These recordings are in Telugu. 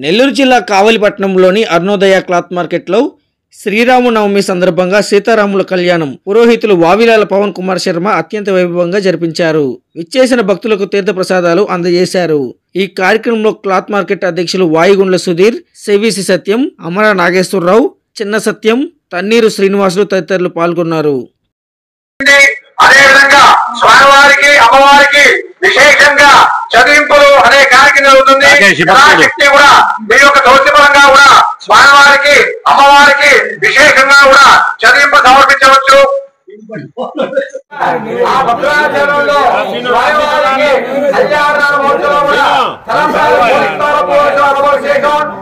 నెల్లూరు జిల్లా కావలిపట్నంలోని అరుణోదయ క్లాత్ మార్కెట్లో శ్రీరామనవమి సందర్భంగా సీతారాముల కళ్యాణం పురోహితులు వావిలాల పవన్ కుమార్ శర్మ అత్యంత వైభవంగా జరిపించారు. విచ్చేసిన భక్తులకు తీర్థ ప్రసాదాలు అందజేశారు. ఈ కార్యక్రమంలో క్లాత్ మార్కెట్ అధ్యక్షులు వాయుగుండ్ల సుధీర్, సివిసి సత్యం, అమర నాగేశ్వరరావు, చిన్న సత్యం, తన్నీరు శ్రీనివాసులు తదితరులు పాల్గొన్నారు. అదేవిధంగా స్వామివారికి అమ్మవారికి విశేషంగా చదివింపులు అనే కార్యక్రమం జరుగుతుంది. శక్తి కూడా మీ యొక్క దౌత్యపరంగా కూడా స్వామివారికి అమ్మవారికి విశేషంగా కూడా చదివింపు సమర్పించవచ్చు.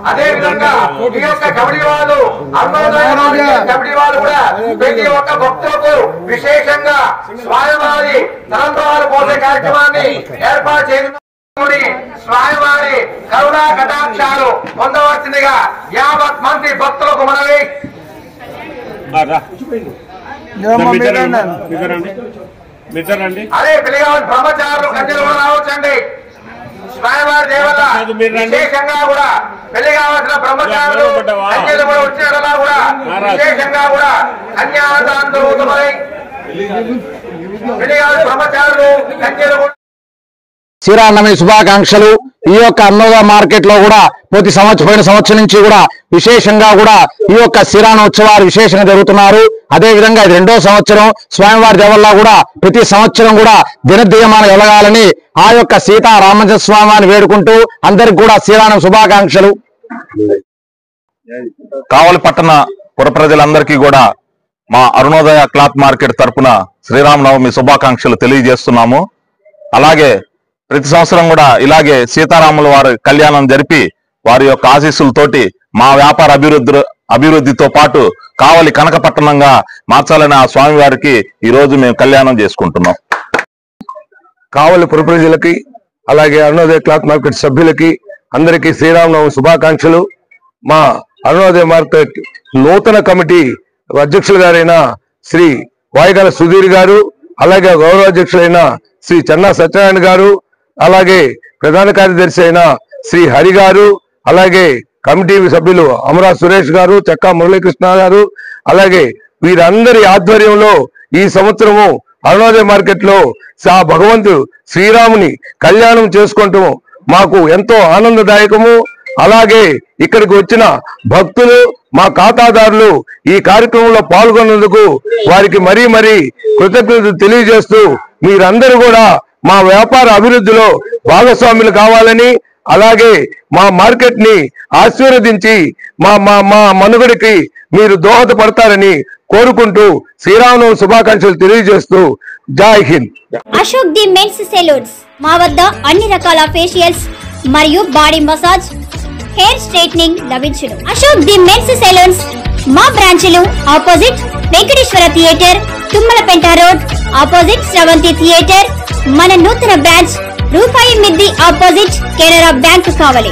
అదేవిధంగా ఈ యొక్క కబడ్డీ వాళ్ళు కబడ్డీ వాళ్ళు కూడా ప్రతి ఒక్క భక్తులకు విశేషంగా స్వామివారి తలంబ్రాలు పోసే కార్యక్రమాన్ని ఏర్పాటు చేయనున్నారు. స్వామివారి కరుణా కటాక్షాలు పొందవలసిందిగా 50 మంది భక్తులకు మనవి. అదే పిల్లగాడు బ్రహ్మచారులు కన్యలు కూడా రావచ్చండి. స్వామివారి దేవత విశేషంగా కూడా పెళ్లి కావాల్సిన బ్రహ్మచారులు కన్యలు కూడా వచ్చినట్లా కూడా విశేషంగా కూడా కన్యాదానంతో పెళ్లిగాడు బ్రహ్మచారులు కన్యలు కూడా శ్రీరామనవమి శుభాకాంక్షలు. ఈ యొక్క అన్నోద మార్కెట్ లో కూడా పోయిన సంవత్సరం నుంచి కూడా విశేషంగా కూడా ఈ యొక్క శ్రీరామ ఉత్సవాలు విశేషంగా జరుగుతున్నారు. అదే విధంగా ఇది 2వ సంవత్సరం. స్వామివారి దేవల్లా కూడా ప్రతి సంవత్సరం కూడా దినదీయమానం వెలగాలని ఆ యొక్క సీతారామచంద్ర స్వామిని వేడుకుంటూ అందరికి కూడా శ్రీరామ శుభాకాంక్షలు. కావలిపట్టణ పుర ప్రజలందరికీ కూడా మా అరుణోదయ క్లాత్ మార్కెట్ తరపున శ్రీరామనవమి శుభాకాంక్షలు తెలియజేస్తున్నాము. అలాగే ప్రతి సంవత్సరం కూడా ఇలాగే సీతారాముల వారి కళ్యాణం జరిపి వారి యొక్క ఆశీస్సులతోటి మా వ్యాపార అభివృద్ధితో పాటు కావలి కనకపట్టణంగా మార్చాలని ఆ స్వామి వారికి ఈ రోజు మేము కళ్యాణం చేసుకుంటున్నాం. కావలి పుర ప్రజలకి అలాగే అరుణోదయ క్లాత్ మార్కెట్ సభ్యులకి అందరికీ శ్రీరామనవమి శుభాకాంక్షలు. మా అరుణోదయ మార్కెట్ నూతన కమిటీ అధ్యక్షులు గారైన శ్రీ వాయుగుండ్ల సుధీర్ గారు, అలాగే గౌరవ అధ్యక్షులైన శ్రీ చెన్నా సత్యనారాయణ గారు, అలాగే ప్రధాన కార్యదర్శి అయిన శ్రీ హరి గారు, అలాగే కమిటీ సభ్యులు అమరా సురేష్ గారు, చెక్కా మురళీకృష్ణ గారు, అలాగే వీరందరి ఆధ్వర్యంలో ఈ సంవత్సరము అరుణోదయ మార్కెట్ లో భగవంతుడు శ్రీరాముని కళ్యాణం చేసుకుంటూ మాకు ఎంతో ఆనందదాయకము. అలాగే ఇక్కడికి వచ్చిన భక్తులు, మా ఖాతాదారులు ఈ కార్యక్రమంలో పాల్గొన్నందుకు వారికి మరీ కృతజ్ఞతలు తెలియజేస్తూ మీరందరూ కూడా మా వ్యాపార అభివృద్ధిలో భాగస్వాములు కావాలని, అలాగే మా మార్కెట్ ని ఆశీర్వదించి మా మనుగడికి మీరు దోహదపడతారని కోరుకుంటూ శ్రీరామనవమి శుభాకాంక్షలు తెలియజేస్తూ Jai Hind. Ashok the men's salons మా వద్ద అన్ని రకాల ఫేషియల్స్ మరియు బాడీ మసాజ్, హెయిర్ స్ట్రైట్నింగ్ లభించును. అశోక్ ది మెన్స్ సెలూన్స్ మా బ్రాంచ్లు opposite Venkateswara theatre, Tummalapenta road opposite Sravanthi theatre. మన నూతన బ్రాంచ్ రూపాయి మిద్ది ఆపోజిట్ కెనరా బ్యాంక్ కావలి.